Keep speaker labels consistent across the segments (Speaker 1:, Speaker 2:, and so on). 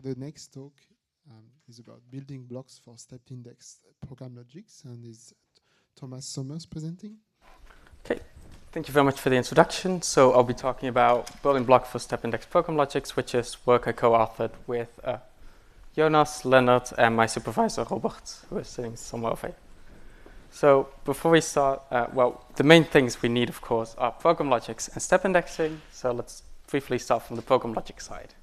Speaker 1: the next talk is about building blocks for step index program logics, and is Thomas Sommers presenting.
Speaker 2: Okay, thank you very much for the introduction. So I'll be talking about building block for step index program logics, which is work I co-authored with Jonas, Lennard, and my supervisor Robbert, who is sitting somewhere over here. So before we start, well, the main things we need, of course, are program logics and step indexing. So let's briefly start from the program logic side.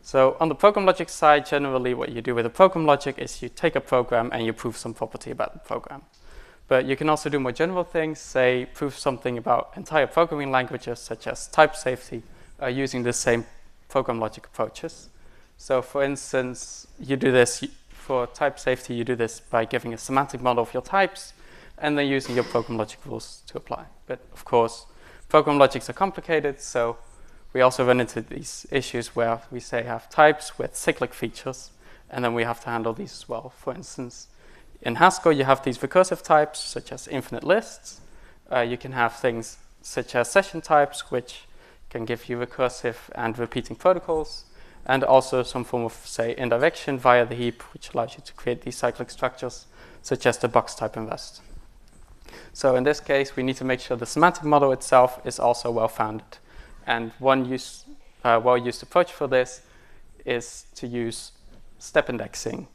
Speaker 2: So on the program logic side, generally what you do with a program logic is you take a program and you prove some property about the program. But you can also do more general things, say prove something about entire programming languages, such as type safety, using the same program logic approaches. So for instance, you do this for type safety, you do this by giving a semantic model of your types and then using your program logic rules to apply. But of course, program logics are complicated, so we also run into these issues where we say have types with cyclic features, and then we have to handle these as well. For instance, in Haskell, you have these recursive types, such as infinite lists. You can have things such as session types, which can give you recursive and repeating protocols, and also some form of, say, indirection via the heap, which allows you to create these cyclic structures, such as the box type in Rust. So in this case, we need to make sure the semantic model itself is also well-founded. And one well-used approach for this is to use step indexing.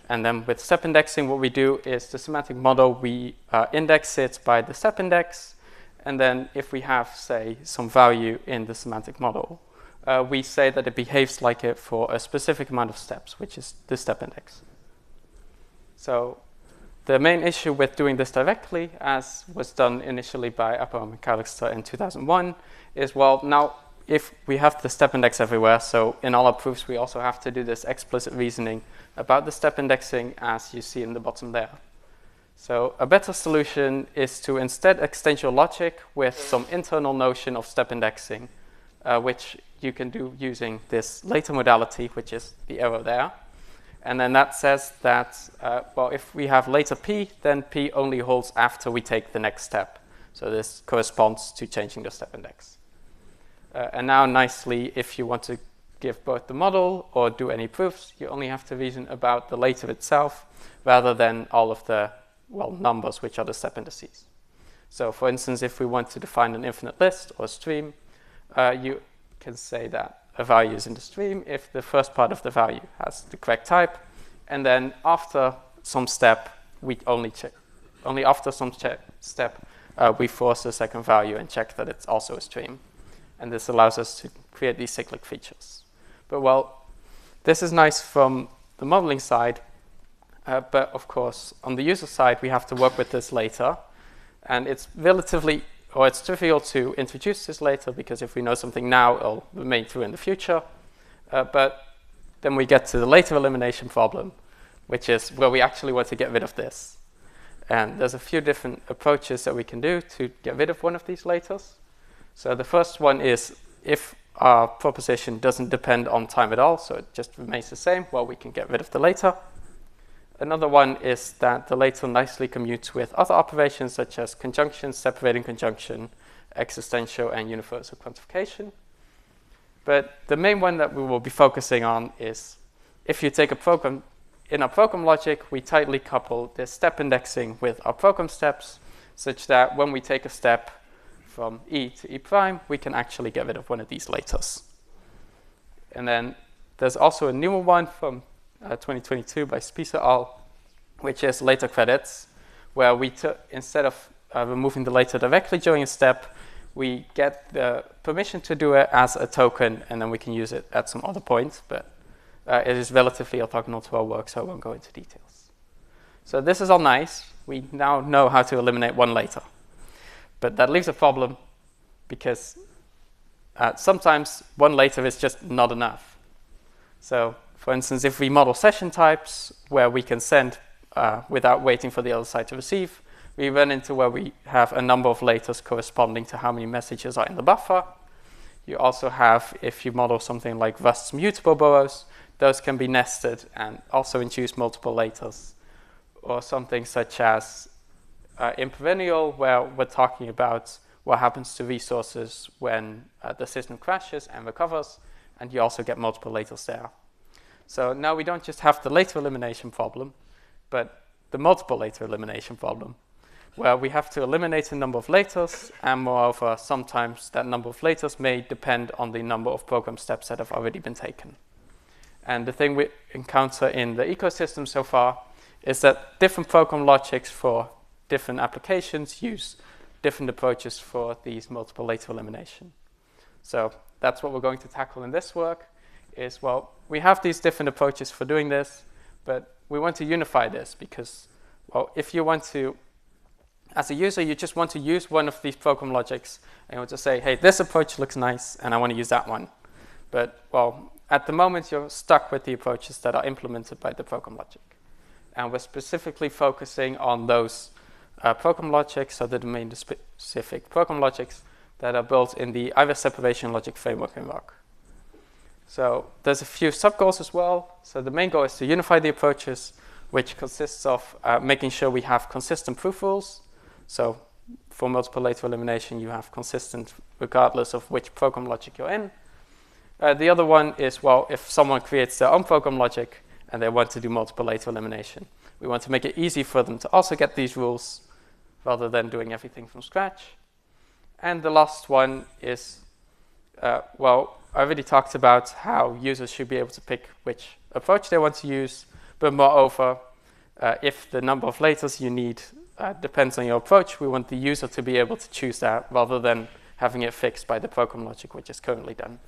Speaker 2: And then with step indexing, what we do is the semantic model, we index it by the step index. And then if we have, say, some value in the semantic model, we say that it behaves like it for a specific amount of steps, which is the step index. So the main issue with doing this directly, as was done initially by Appel and McAllister in 2001, is, well, now if we have the step index everywhere, so in all our proofs we also have to do this explicit reasoning about the step indexing, as you see in the bottom there. So a better solution is to instead extend your logic with some internal notion of step indexing, which you can do using this later modality, which is the arrow there. And then that says that, well, if we have later p, then p only holds after we take the next step. So this corresponds to changing the step index. And now nicely, if you want to give both the model or do any proofs, you only have to reason about the later itself, rather than all of the, well, numbers, which are the step indices. So for instance, if we want to define an infinite list or stream, you can say that a value is in the stream if the first part of the value has the correct type, and then after some step, we only after some step, we force the second value and check that it's also a stream. And this allows us to create these cyclic features. But well, this is nice from the modeling side, but of course, on the user side, we have to work with this later, and it's it's trivial to introduce this later, because if we know something now, it'll remain true in the future. But then we get to the later elimination problem, which is where we actually want to get rid of this. And there's a few different approaches that we can do to get rid of one of these laters. So the first one is if our proposition doesn't depend on time at all, so it just remains the same, well, we can get rid of the later. Another one is that the later nicely commutes with other operations such as conjunction, separating conjunction, existential, and universal quantification. But the main one that we will be focusing on is if you take a program, in our program logic, we tightly couple this step indexing with our program steps, such that when we take a step from E to E prime, we can actually get rid of one of these laters. And then there's also a newer one from 2022 by Spicer al, which is later credits, where we instead of removing the later directly during a step, we get the permission to do it as a token, and then we can use it at some other point. But it is relatively orthogonal to our work, so I won't go into details. So this is all nice. We now know how to eliminate one later. But that leaves a problem, because sometimes one later is just not enough. So for instance, if we model session types where we can send without waiting for the other side to receive, we run into where we have a number of laters corresponding to how many messages are in the buffer. You also have, if you model something like Rust's mutable boroughs, those can be nested and also induce multiple laters. Or something such as in perennial, where we're talking about what happens to resources when the system crashes and recovers, and you also get multiple laters there. So now we don't just have the later elimination problem, but the multiple later elimination problem, where we have to eliminate a number of laters, and moreover, sometimes that number of laters may depend on the number of program steps that have already been taken. And the thing we encounter in the ecosystem so far is that different program logics for different applications use different approaches for these multiple later elimination. So that's what we're going to tackle in this work is, well, we have these different approaches for doing this, but we want to unify this because, well, if you want to, as a user, you just want to use one of these program logics and you want to say, hey, this approach looks nice and I want to use that one. But, well, at the moment, you're stuck with the approaches that are implemented by the program logic. And we're specifically focusing on those program logics, so the domain-specific program logics that are built in the IVS separation logic framework in Rock. So there's a few sub-goals as well. So the main goal is to unify the approaches, which consists of making sure we have consistent proof rules. So for multiple later elimination, you have consistent regardless of which program logic you're in. The other one is, well, if someone creates their own program logic and they want to do multiple later elimination, we want to make it easy for them to also get these rules rather than doing everything from scratch. And the last one is, well, I already talked about how users should be able to pick which approach they want to use, but moreover, if the number of laters you need depends on your approach, we want the user to be able to choose that rather than having it fixed by the program logic, which is currently done.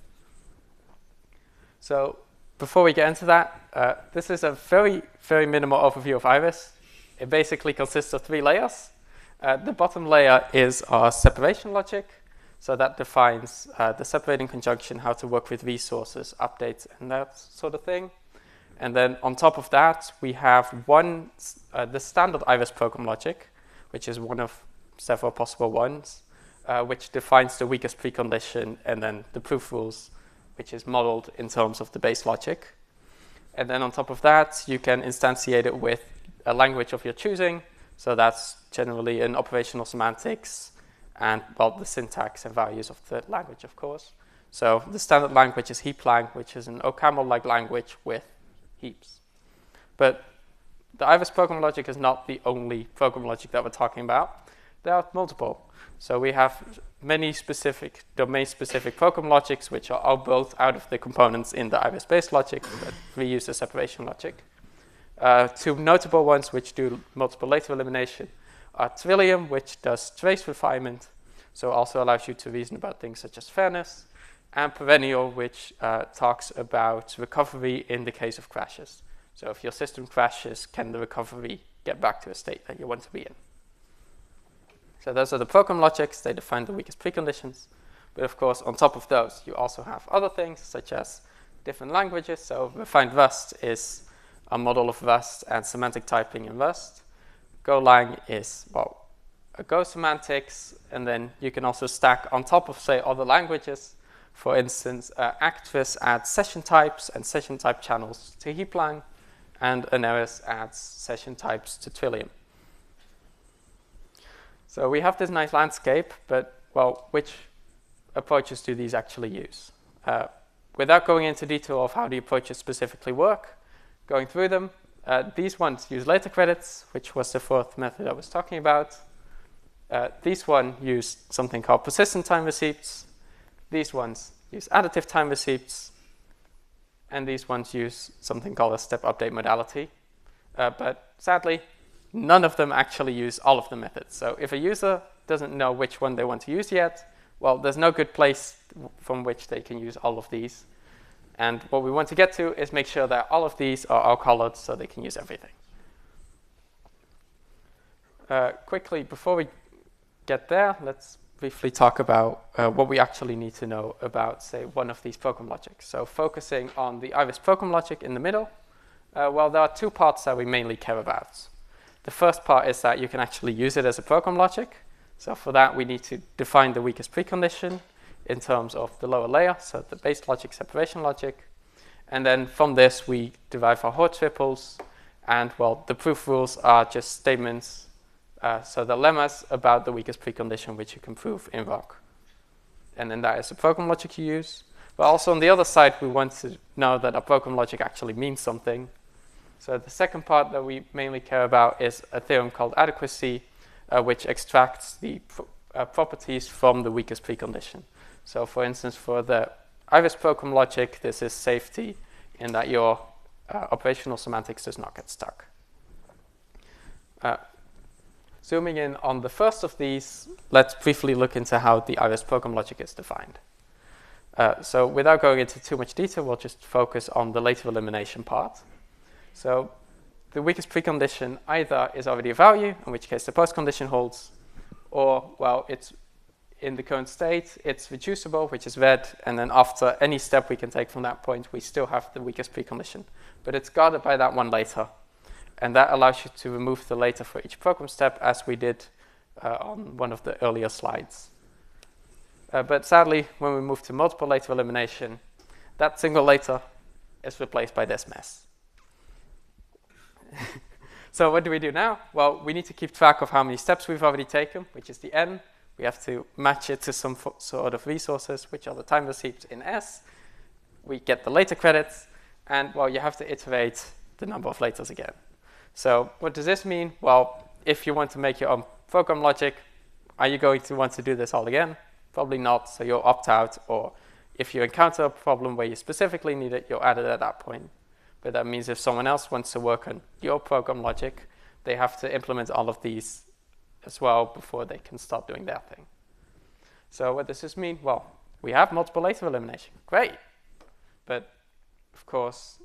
Speaker 2: So before we get into that, this is a very, very minimal overview of IVS. It basically consists of 3 layers. The bottom layer is our separation logic. So that defines the separating conjunction, how to work with resources, updates, and that sort of thing. And then on top of that, we have the standard IVS program logic, which is one of several possible ones, which defines the weakest precondition, and then the proof rules, which is modeled in terms of the base logic. And then on top of that, you can instantiate it with a language of your choosing. So that's generally an operational semantics and, well, the syntax and values of the language, of course. So the standard language is heaplang, which is an OCaml-like language with heaps. But the IVS program logic is not the only program logic that we're talking about. There are multiple. So we have many specific, domain-specific program logics, which are all built out of the components in the IVS-based logic that reuse the separation logic. 2 notable ones which do multiple later elimination are Trillium, which does trace refinement, so also allows you to reason about things such as fairness, and Perennial, which talks about recovery in the case of crashes. So if your system crashes, can the recovery get back to a state that you want to be in? So those are the program logics. They define the weakest preconditions. But of course, on top of those, you also have other things, such as different languages. So refined Rust is a model of Rust and semantic typing in Rust. Golang is, well, a Go semantics. And then you can also stack on top of, say, other languages. For instance, Actress adds session types and session type channels to heaplang. And Aneris adds session types to Trillium. So we have this nice landscape, but, well, which approaches do these actually use? Without going into detail of how the approaches specifically work, going through them, these ones use later credits, which was the 4th method I was talking about. These ones use something called persistent time receipts. These ones use additive time receipts. And these ones use something called a step update modality. But sadly, none of them actually use all of the methods. So if a user doesn't know which one they want to use yet, well, there's no good place from which they can use all of these. And what we want to get to is make sure that all of these are all colored so they can use everything. Quickly, before we get there, let's briefly talk about what we actually need to know about, say, one of these program logics. So focusing on the IVS program logic in the middle, well, there are 2 parts that we mainly care about. The first part is that you can actually use it as a program logic. So for that, we need to define the weakest precondition in terms of the lower layer, so the base logic, separation logic. And then from this, we derive our Hoare triples. And, well, the proof rules are just statements, so the lemmas about the weakest precondition, which you can prove in Rock. And then that is the program logic you use. But also on the other side, we want to know that our program logic actually means something. So the second part that we mainly care about is a theorem called adequacy, which extracts the properties from the weakest precondition. So for instance, for the IRIS program logic, this is safety in that your operational semantics does not get stuck. Zooming in on the first of these, let's briefly look into how the IRIS program logic is defined. So without going into too much detail, we'll just focus on the later elimination part. So the weakest precondition either is already a value, in which case the postcondition holds, or, well, it's in the current state, it's reducible, which is red, and then after any step we can take from that point, we still have the weakest precondition. But it's guarded by that one later. And that allows you to remove the later for each program step, as we did on one of the earlier slides. But sadly, when we move to multiple later elimination, that single later is replaced by this mess. So what do we do now? Well, we need to keep track of how many steps we've already taken, which is the n. We have to match it to some sort of resources, which are the time received in S. We get the later credits, and, well, you have to iterate the number of laters again. So what does this mean? Well, if you want to make your own program logic, are you going to want to do this all again? Probably not, so you'll opt out, or if you encounter a problem where you specifically need it, you'll add it at that point. But that means if someone else wants to work on your program logic, they have to implement all of these as well before they can start doing their thing. So what does this mean? Well, we have multiple later elimination. Great. But of course,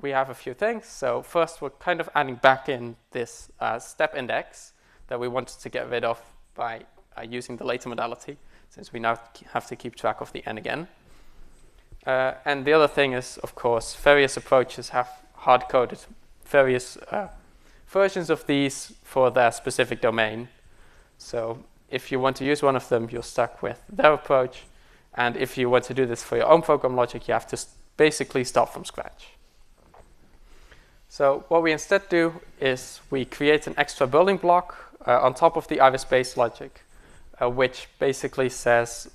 Speaker 2: we have a few things. So first, we're kind of adding back in this step index that we wanted to get rid of by using the later modality, since we now have to keep track of the n again. And the other thing is, of course, various approaches have hard-coded various versions of these for their specific domain. So if you want to use one of them, you're stuck with their approach. And if you want to do this for your own program logic, you have to basically start from scratch. So what we instead do is we create an extra building block on top of the IRIS-based logic, which basically says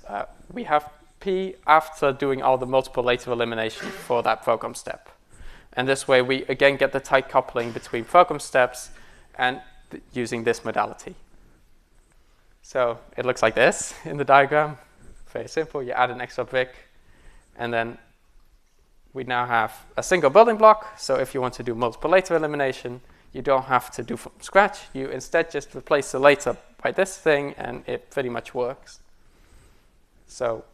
Speaker 2: we have P after doing all the multiple later elimination for that program step. And this way we again get the tight coupling between program steps and using this modality. So it looks like this in the diagram. Very simple. You add an extra brick, and then we now have a single building block. So if you want to do multiple later elimination, you don't have to do from scratch. You instead just replace the later by this thing, and it pretty much works. So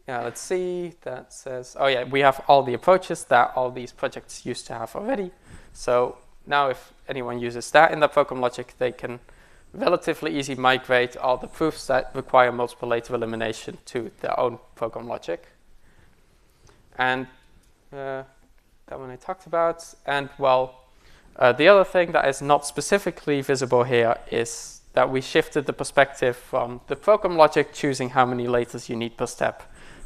Speaker 2: yeah, let's see, that says, oh yeah, we have all the approaches that all these projects used to have already. So now if anyone uses that in their program logic, they can relatively easy migrate all the proofs that require multiple later elimination to their own program logic. And that one I talked about. And well, the other thing that is not specifically visible here is that we shifted the perspective from the program logic choosing how many laters you need per step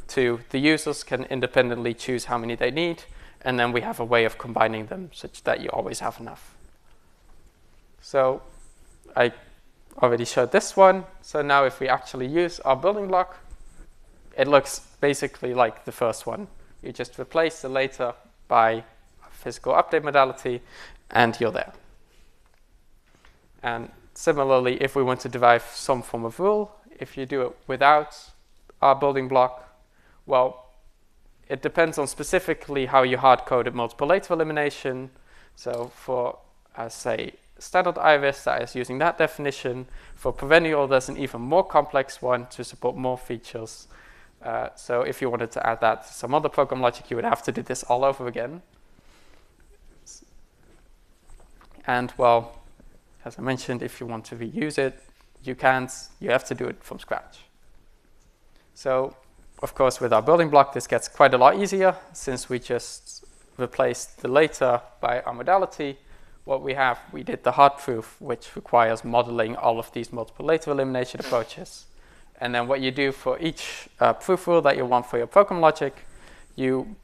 Speaker 2: to the users can independently choose how many they need, and then we have a way of combining them such that you always have enough. So I already showed this one. So now if we actually use our building block, it looks basically like the first one. You just replace the later by a physical update modality, and you're there. And similarly, if we want to derive some form of rule, if you do it without our building block, well, it depends on specifically how you hard-coded multiple later elimination. So for, say, standard IRIS, that is using that definition. For perennial, there's an even more complex one to support more features. So if you wanted to add that to some other program logic, you would have to do this all over again. And well, as I mentioned, if you want to reuse it, you can't. You have to do it from scratch. So of course, with our building block, this gets quite a lot easier since we just replaced the later by our modality. What we have, we did the hard proof, which requires modeling all of these multiple later elimination approaches. And then what you do for each proof rule that you want for your program logic, you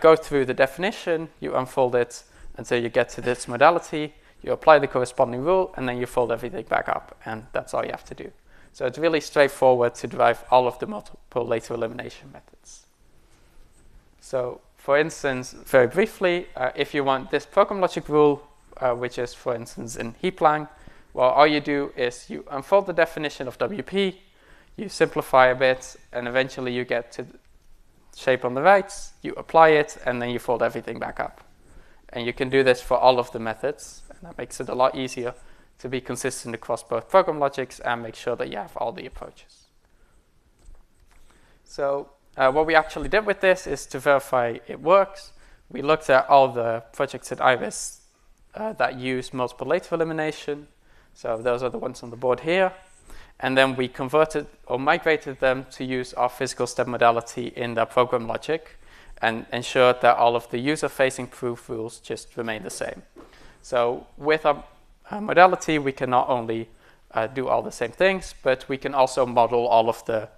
Speaker 2: go through the definition, you unfold it until you get to this modality, you apply the corresponding rule, and then you fold everything back up. And that's all you have to do. So it's really straightforward to derive all of the multiple later elimination methods. So, for instance, very briefly, if you want this program logic rule, which is, for instance, in heaplang, well, all you do is you unfold the definition of WP, you simplify a bit, and eventually you get to the shape on the right, you apply it, and then you fold everything back up. And you can do this for all of the methods, and that makes it a lot easier to be consistent across both program logics and make sure that you have all the approaches. So what we actually did with this is to verify it works. We looked at all the projects at Iris that use multiple later elimination. So those are the ones on the board here. And then we converted or migrated them to use our physical step modality in their program logic and ensured that all of the user-facing proof rules just remain the same. So with our modality, we can not only do all the same things, but we can also model all of the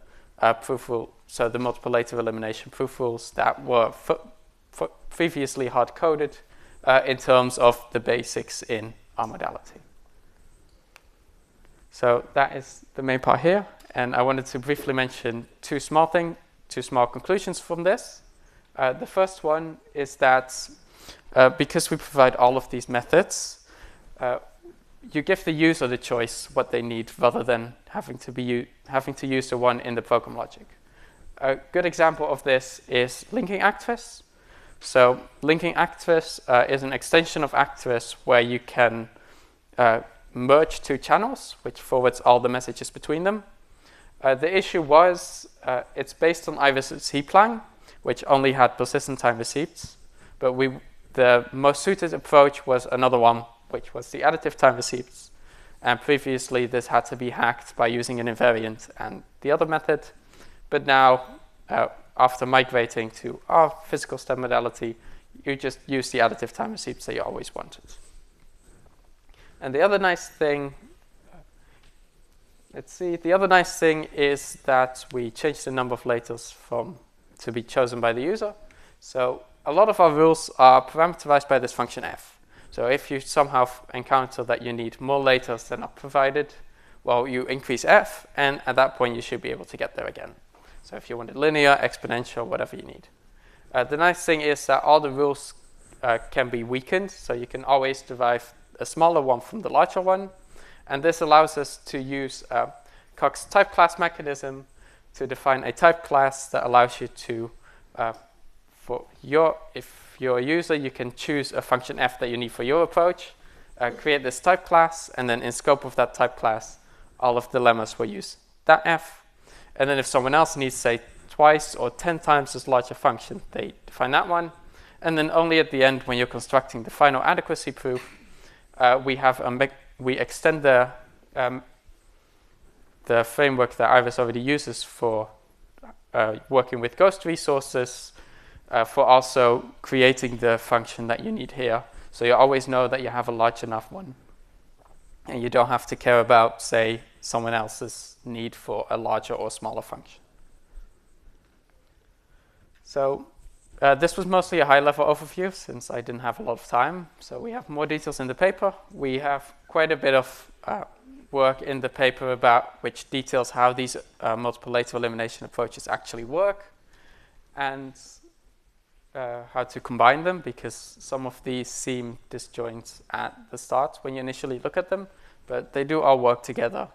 Speaker 2: proof rules, so the multiple later elimination proof rules that were previously hard-coded in terms of the basics in our modality. So that is the main part here, and I wanted to briefly mention two small conclusions from this. The first one is that because we provide all of these methods, you give the user the choice what they need rather than having to use the one in the program logic. A good example of this is linking actress. So linking actress is an extension of actress where you can merge two channels, which forwards all the messages between them. The issue was it's based on Iris's heaplang, which only had persistent time receipts, but the most suited approach was another one, which was the additive time receipts. And previously, this had to be hacked by using an invariant and the other method. But now, after migrating to our physical step modality, you just use the additive time receipts that you always wanted. And the other nice thing, the other nice thing is that we changed the number of laters to be chosen by the user. So a lot of our rules are parameterized by this function f. So if you somehow encounter that you need more laters than are provided, well, you increase f, and at that point you should be able to get there again. So if you want it linear, exponential, whatever you need. The nice thing is that all the rules can be weakened, so you can always derive a smaller one from the larger one. And this allows us to use Cox's type class mechanism to define a type class that allows you to, if you're a user, you can choose a function f that you need for your approach, create this type class, and then in scope of that type class, all of the lemmas will use that f. And then if someone else needs, say, twice or 10 times as large a function, they define that one. And then only at the end, when you're constructing the final adequacy proof, we extend the framework that Iris already uses for working with ghost resources, for also creating the function that you need here. So you always know that you have a large enough one. And you don't have to care about, say, someone else's need for a larger or smaller function. So this was mostly a high-level overview since I didn't have a lot of time. So we have more details in the paper. We have quite a bit of work in the paper about which details how these multiple later elimination approaches actually work and how to combine them, because some of these seem disjoint at the start when you initially look at them, but they do all work together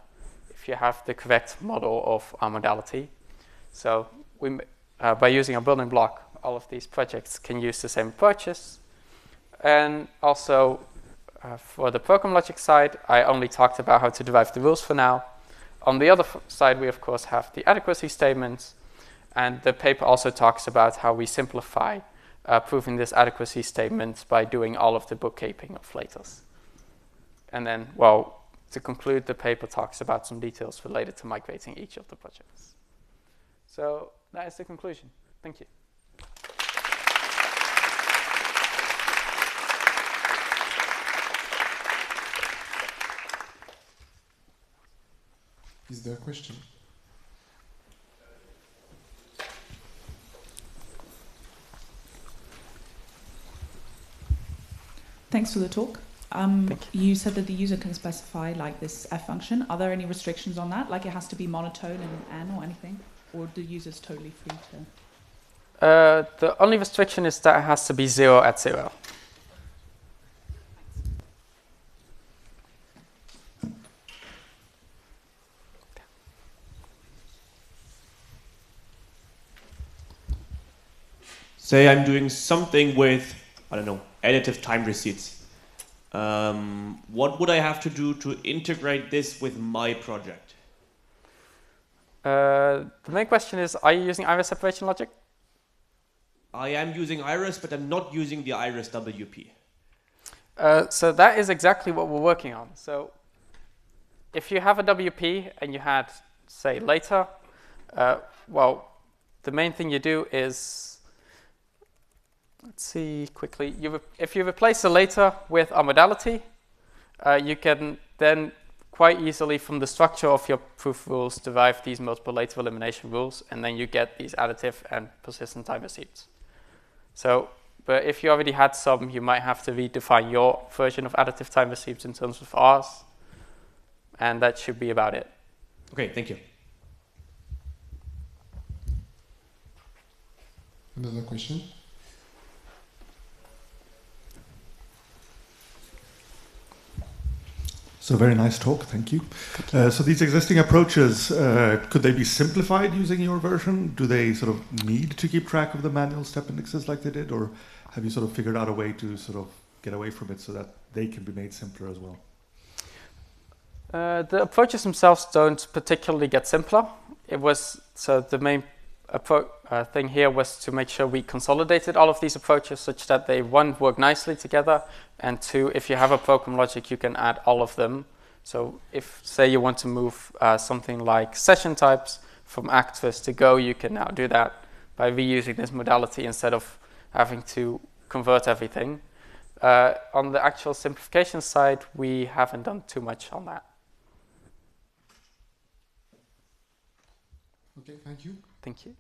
Speaker 2: if you have the correct model of our modality. So by using a building block, all of these projects can use the same approaches. And also, for the program logic side, I only talked about how to derive the rules for now. On the other side, we of course have the adequacy statements, and the paper also talks about how we simplify proving this adequacy statement by doing all of the bookkeeping of laters. And then, well, to conclude, the paper talks about some details related to migrating each of the projects. So that is the conclusion. Thank you.
Speaker 1: Is there a question?
Speaker 3: Thanks for the talk. You said that the user can specify like this f function. Are there any restrictions on that? Like it has to be monotone and n or anything? Or the user's totally free
Speaker 2: The only restriction is that it has to be 0 at 0.
Speaker 4: Say I'm doing something with, I don't know, additive time receipts. What would I have to do to integrate this with my project?
Speaker 2: The main question is, are you using iris separation logic?
Speaker 4: I am using iris, but I'm not using the iris WP.
Speaker 2: So that is exactly what we're working on. So if you have a WP and you had, say, later, well, the main thing you do is, let's see quickly, if you replace the later with a modality, you can then quite easily from the structure of your proof rules derive these multiple later elimination rules, and then you get these additive and persistent time receipts. So, but if you already had some, you might have to redefine your version of additive time receipts in terms of R's, and that should be about it.
Speaker 4: Okay, thank you.
Speaker 1: Another question?
Speaker 5: So very nice talk, thank you. So these existing approaches, could they be simplified using your version? Do they sort of need to keep track of the manual step indexes like they did, or have you sort of figured out a way to sort of get away from it so that they can be made simpler as well?
Speaker 2: The approaches themselves don't particularly get simpler. It was, so the main thing here was to make sure we consolidated all of these approaches such that they, one, work nicely together, and two, if you have a program logic, you can add all of them. So if, say, you want to move something like session types from actress to Go, you can now do that by reusing this modality instead of having to convert everything. On the actual simplification side, we haven't done too much on that.
Speaker 1: Okay, thank you.
Speaker 2: Thank you.